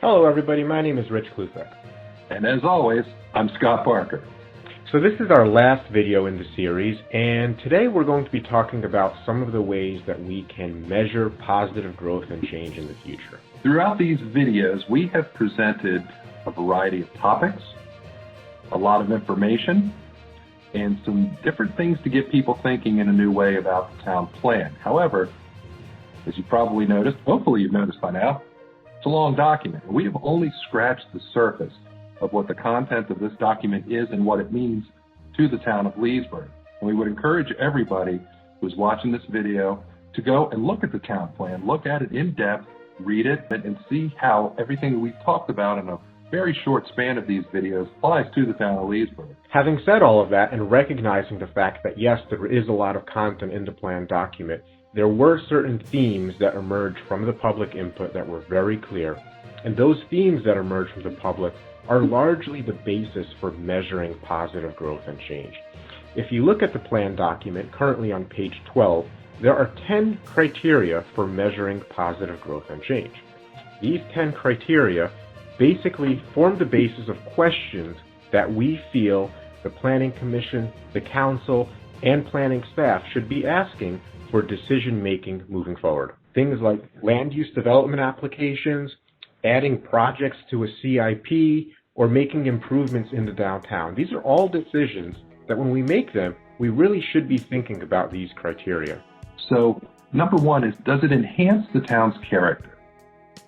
Hello everybody, my name is Rich Klusek. And as always, I'm Scott Parker. So this is our last video in the series, and today we're going to be talking about some of the ways that we can measure positive growth and change in the future. Throughout these videos, we have presented a variety of topics, a lot of information, and some different things to get people thinking in a new way about the town plan. However, as you probably noticed, hopefully you've noticed by now, it's a long document. We have only scratched the surface of what the content of this document is and what it means to the town of Leesburg. And we would encourage everybody who's watching this video to go and look at the town plan, look at it in depth, read it, and see how everything we've talked about in a very short span of these videos applies to the town of Leesburg. Having said all of that and recognizing the fact that yes, there is a lot of content in the plan document, there were certain themes that emerged from the public input that were very clear, and those themes that emerged from the public are largely the basis for measuring positive growth and change. If you look at the plan document, currently on page 12, there are 10 criteria for measuring positive growth and change. These 10 criteria basically form the basis of questions that we feel the Planning Commission, the Council, and planning staff should be asking for decision-making moving forward. Things like land use development applications, adding projects to a CIP, or making improvements in the downtown. These are all decisions that when we make them, we really should be thinking about these criteria. So, number one is, does it enhance the town's character?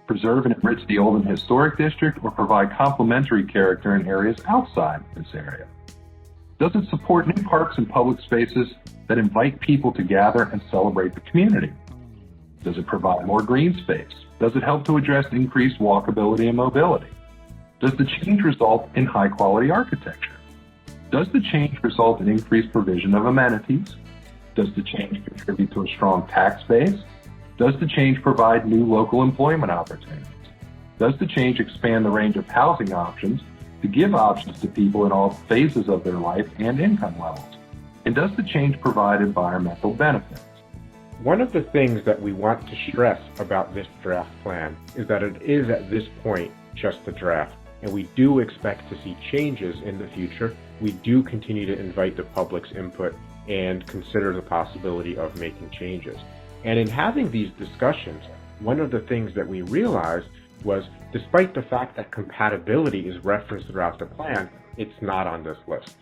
Preserve and enrich the old and historic district, or provide complementary character in areas outside this area? Does it support new parks and public spaces that invite people to gather and celebrate the community? Does it provide more green space? Does it help to address increased walkability and mobility? Does the change result in high-quality architecture? Does the change result in increased provision of amenities? Does the change contribute to a strong tax base? Does the change provide new local employment opportunities? Does the change expand the range of housing options to give options to people in all phases of their life and income levels? And does the change provide environmental benefits? One of the things that we want to stress about this draft plan is that it is at this point just a draft, and we do expect to see changes in the future. We do continue to invite the public's input and consider the possibility of making changes. And in having these discussions, one of the things that we realized was, despite the fact that compatibility is referenced throughout the plan, it's not on this list.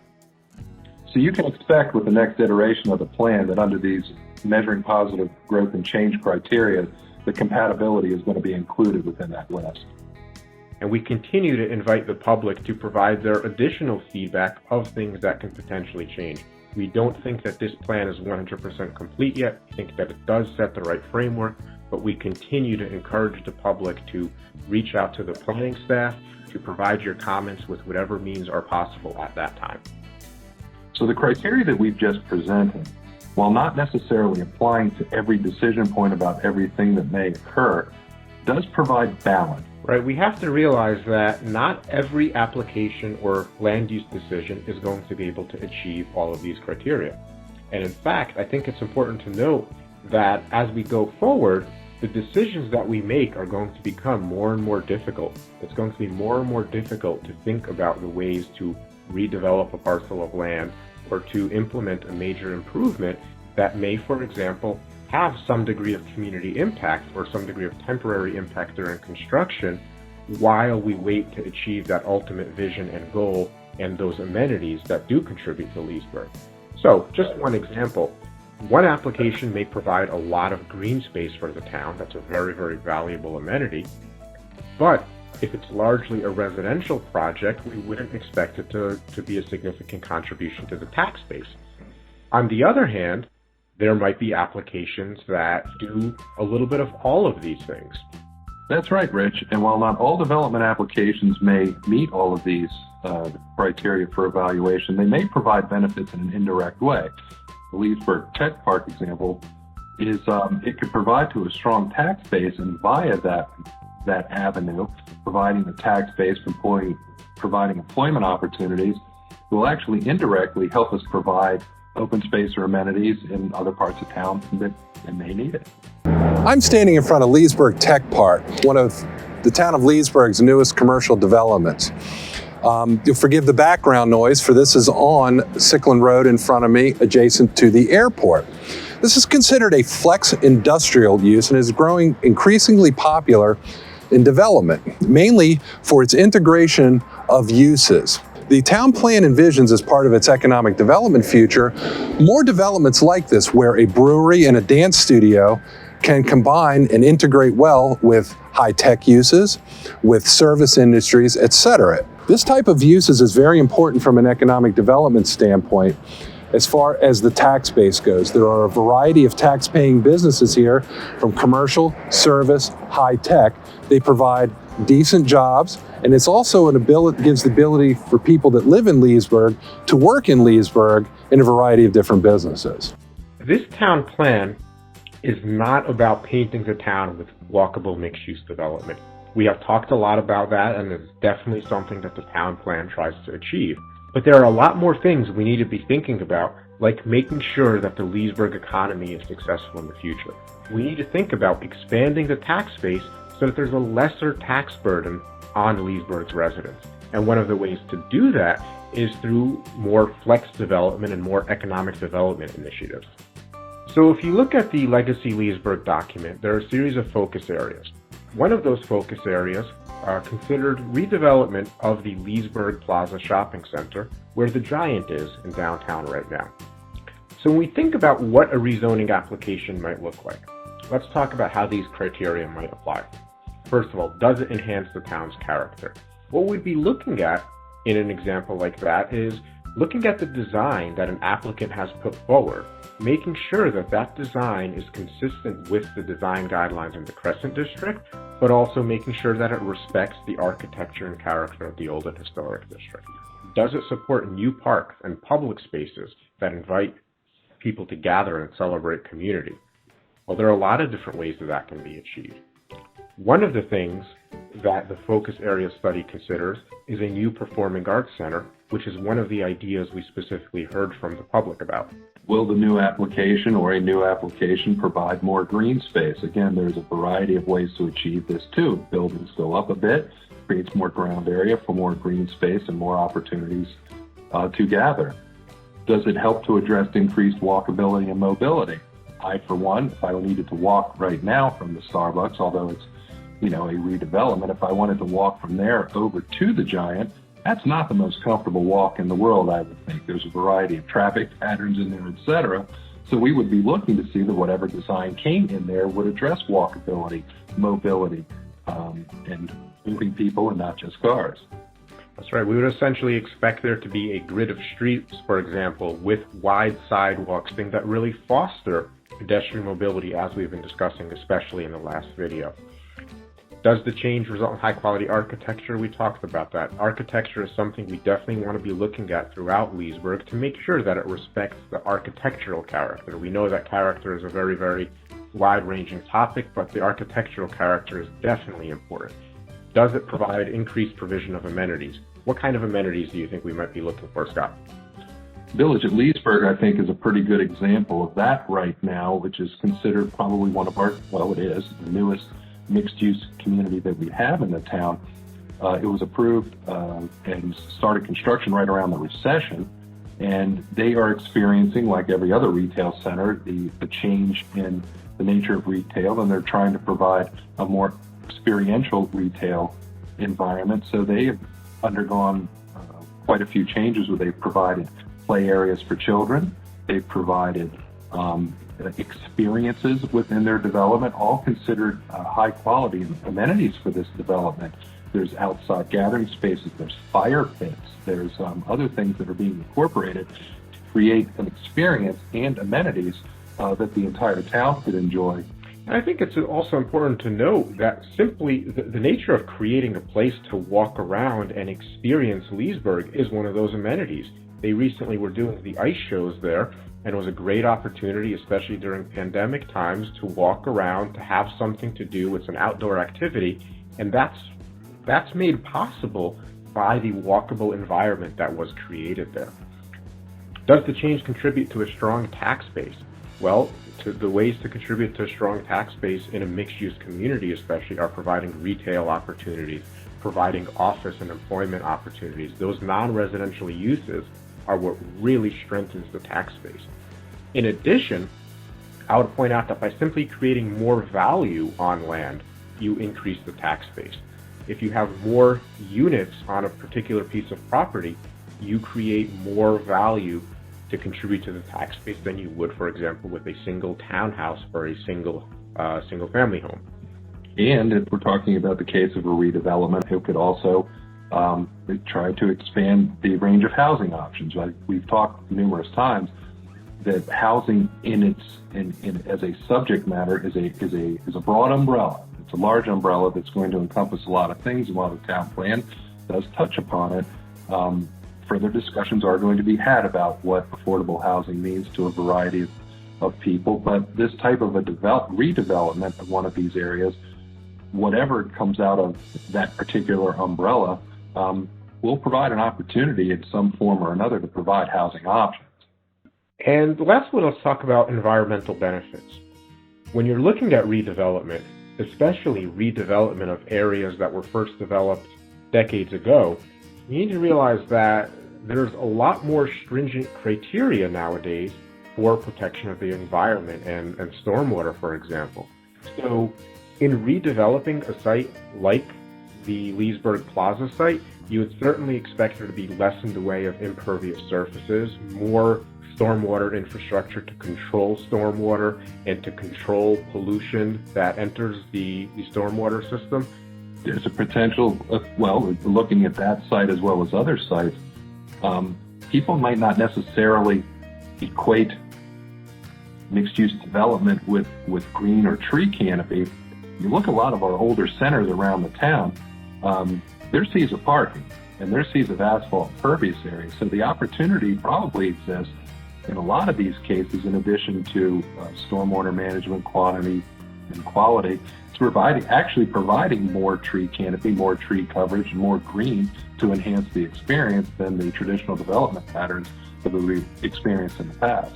So you can expect with the next iteration of the plan that under these measuring positive growth and change criteria, the compatibility is going to be included within that list. And we continue to invite the public to provide their additional feedback of things that can potentially change. We don't think that this plan is 100% complete yet. We think that it does set the right framework, but we continue to encourage the public to reach out to the planning staff to provide your comments with whatever means are possible at that time. So the criteria that we've just presented, while not necessarily applying to every decision point about everything that may occur, does provide balance. Right, we have to realize that not every application or land use decision is going to be able to achieve all of these criteria. And in fact, I think it's important to note that as we go forward, the decisions that we make are going to become more and more difficult. It's going to be more and more difficult to think about the ways to redevelop a parcel of land or to implement a major improvement that may, for example, have some degree of community impact or some degree of temporary impact during construction while we wait to achieve that ultimate vision and goal and those amenities that do contribute to Leesburg. So, just one example. One application may provide a lot of green space for the town. That's a very, very valuable amenity. But if it's largely a residential project, we wouldn't expect it to be a significant contribution to the tax base. On the other hand, there might be applications that do a little bit of all of these things. That's right, Rich. And while not all development applications may meet all of these criteria for evaluation, they may provide benefits in an indirect way. The Leesburg Tech Park example is it could provide to a strong tax base, and via that avenue, providing the tax base, providing employment opportunities, will actually indirectly help us provide open space or amenities in other parts of town that may need it. I'm standing in front of Leesburg Tech Park, one of the town of Leesburg's newest commercial developments. You'll forgive the background noise, for this is on Sickland Road in front of me, adjacent to the airport. This is considered a flex industrial use and is growing increasingly popular in development, mainly for its integration of uses. The town plan envisions, as part of its economic development future, more developments like this where a brewery and a dance studio can combine and integrate well with high-tech uses, with service industries, etc. This type of uses is very important from an economic development standpoint. As far as the tax base goes, there are a variety of tax-paying businesses here, from commercial, service, high-tech. They provide decent jobs, and it's also gives the ability for people that live in Leesburg to work in Leesburg in a variety of different businesses. This town plan is not about painting the town with walkable mixed-use development. We have talked a lot about that, and it's definitely something that the town plan tries to achieve. But there are a lot more things we need to be thinking about, like making sure that the Leesburg economy is successful in the future. We need to think about expanding the tax base so that there's a lesser tax burden on Leesburg's residents. And one of the ways to do that is through more flex development and more economic development initiatives. So if you look at the Legacy Leesburg document, there are a series of focus areas. One of those focus areas considered redevelopment of the Leesburg Plaza Shopping Center, where the Giant is in downtown right now. So when we think about what a rezoning application might look like, let's talk about how these criteria might apply. First of all, does it enhance the town's character? What we'd be looking at in an example like that is looking at the design that an applicant has put forward, making sure that that design is consistent with the design guidelines in the Crescent District, but also making sure that it respects the architecture and character of the Old and Historic District. Does it support new parks and public spaces that invite people to gather and celebrate community? Well, there are a lot of different ways that can be achieved. One of the things that the focus area study considers is a new performing arts center, which is one of the ideas we specifically heard from the public about. Will the new application or a new application provide more green space? Again, there's a variety of ways to achieve this too. Buildings go up a bit, creates more ground area for more green space and more opportunities to gather. Does it help to address increased walkability and mobility? I, for one, if I needed to walk right now from the Starbucks, although it's a redevelopment, if I wanted to walk from there over to the Giant, that's not the most comfortable walk in the world, I would think. There's a variety of traffic patterns in there, etc. So we would be looking to see that whatever design came in there would address walkability, mobility, and moving people and not just cars. That's right. We would essentially expect there to be a grid of streets, for example, with wide sidewalks, things that really foster pedestrian mobility, as we've been discussing, especially in the last video. Does the change result in high-quality architecture? We talked about that. Architecture is something we definitely want to be looking at throughout Leesburg to make sure that it respects the architectural character. We know that character is a very, very wide-ranging topic, but the architectural character is definitely important. Does it provide increased provision of amenities? What kind of amenities do you think we might be looking for, Scott? Village at Leesburg, I think, is a pretty good example of that right now, which is considered probably one of our, it is the newest mixed-use community that we have in the town. It was approved and started construction right around the recession, and they are experiencing, like every other retail center, the change in the nature of retail, and they're trying to provide a more experiential retail environment. So they have undergone quite a few changes where they've provided play areas for children. They've provided experiences within their development, all considered high quality amenities for this development. There's outside gathering spaces, there's fire pits, there's other things that are being incorporated to create an experience and amenities that the entire town could enjoy. I think it's also important to note that simply the nature of creating a place to walk around and experience Leesburg is one of those amenities. They recently were doing the ice shows there, and it was a great opportunity, especially during pandemic times, to walk around, to have something to do. It's an outdoor activity, and that's made possible by the walkable environment that was created there. Does the change contribute to a strong tax base? Well, the ways to contribute to a strong tax base in a mixed-use community especially are providing retail opportunities, providing office and employment opportunities. Those non-residential uses are what really strengthens the tax base. In addition, I would point out that by simply creating more value on land, you increase the tax base. If you have more units on a particular piece of property, you create more value to contribute to the tax base than you would, for example, with a single townhouse or a single family home. And if we're talking about the case of a redevelopment, it could also try to expand the range of housing options. Like we've talked numerous times that housing as a subject matter is a broad umbrella. It's a large umbrella that's going to encompass a lot of things, and while the town plan does touch upon it, further discussions are going to be had about what affordable housing means to a variety of people. But this type of a redevelopment of one of these areas, whatever comes out of that particular umbrella, will provide an opportunity in some form or another to provide housing options. And lastly, let's talk about environmental benefits. When you're looking at redevelopment, especially redevelopment of areas that were first developed decades ago, you need to realize that there's a lot more stringent criteria nowadays for protection of the environment and stormwater, for example. So in redeveloping a site like the Leesburg Plaza site, you would certainly expect there to be less in the way of impervious surfaces, more stormwater infrastructure to control stormwater and to control pollution that enters the stormwater system. There's a potential, looking at that site as well as other sites, people might not necessarily equate mixed-use development with green or tree canopy. You look at a lot of our older centers around the town, they're seas of parking and they're seas of asphalt impervious areas. So the opportunity probably exists in a lot of these cases, in addition to stormwater management quantity and quality, to providing more tree canopy, more tree coverage, and more green to enhance the experience than the traditional development patterns that we've experienced in the past.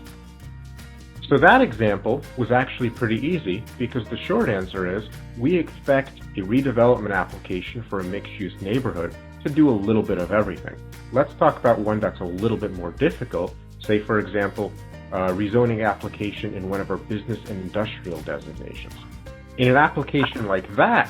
So that example was actually pretty easy, because the short answer is we expect a redevelopment application for a mixed-use neighborhood to do a little bit of everything. Let's talk about one that's a little bit more difficult, say for example, rezoning application in one of our business and industrial designations. In an application like that,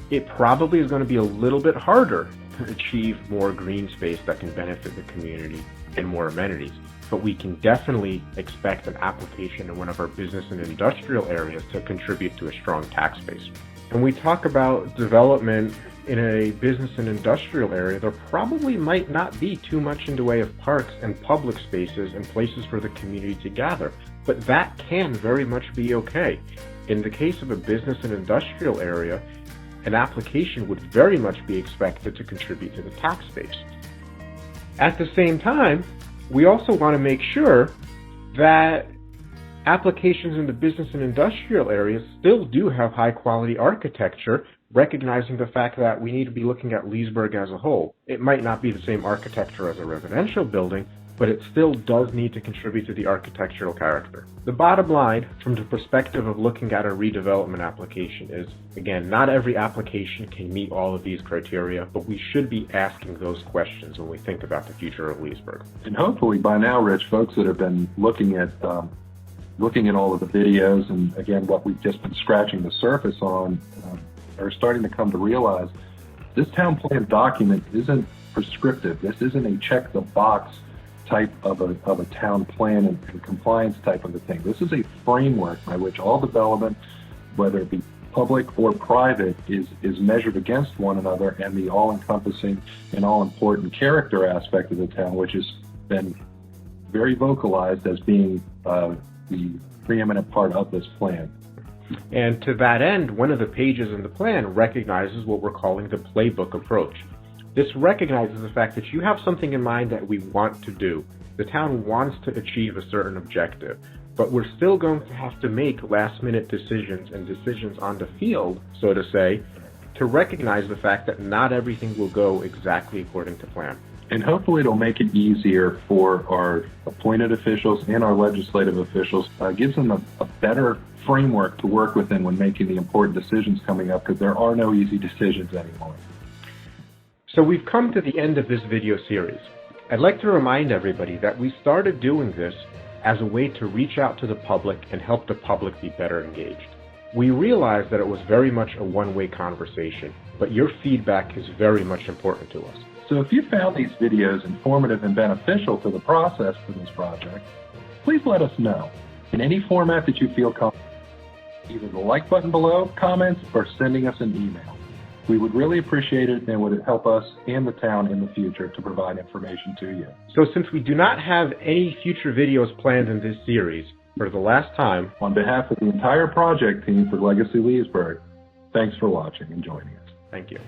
it probably is going to be a little bit harder to achieve more green space that can benefit the community and more amenities. But we can definitely expect an application in one of our business and industrial areas to contribute to a strong tax base. When we talk about development in a business and industrial area, there probably might not be too much in the way of parks and public spaces and places for the community to gather, but that can very much be okay. In the case of a business and industrial area, an application would very much be expected to contribute to the tax base. At the same time, we also want to make sure that applications in the business and industrial areas still do have high quality architecture, recognizing the fact that we need to be looking at Leesburg as a whole. It might not be the same architecture as a residential building, but it still does need to contribute to the architectural character. The bottom line, from the perspective of looking at a redevelopment application, is, again, not every application can meet all of these criteria, but we should be asking those questions when we think about the future of Leesburg. And hopefully by now, Rich, folks that have been looking at all of the videos, and again, what we've just been scratching the surface on, are starting to come to realize this town plan document isn't prescriptive. This isn't a check the box type of a town plan and compliance type of a thing. This is a framework by which all development, whether it be public or private, is measured against one another, and the all-encompassing and all-important character aspect of the town, which has been very vocalized as being the preeminent part of this plan. And to that end, one of the pages in the plan recognizes what we're calling the playbook approach. This recognizes the fact that you have something in mind that we want to do. The town wants to achieve a certain objective, but we're still going to have to make last-minute decisions and decisions on the field, so to say, to recognize the fact that not everything will go exactly according to plan. And hopefully it'll make it easier for our appointed officials and our legislative officials. Gives them a better framework to work within when making the important decisions coming up, because there are no easy decisions anymore. So we've come to the end of this video series. I'd like to remind everybody that we started doing this as a way to reach out to the public and help the public be better engaged. We realized that it was very much a one-way conversation, but your feedback is very much important to us. So if you found these videos informative and beneficial to the process for this project, please let us know in any format that you feel comfortable. Either the like button below, comments, or sending us an email. We would really appreciate it, and would help us and the town in the future to provide information to you. So since we do not have any future videos planned in this series, for the last time, on behalf of the entire project team for Legacy Leesburg, thanks for watching and joining us. Thank you.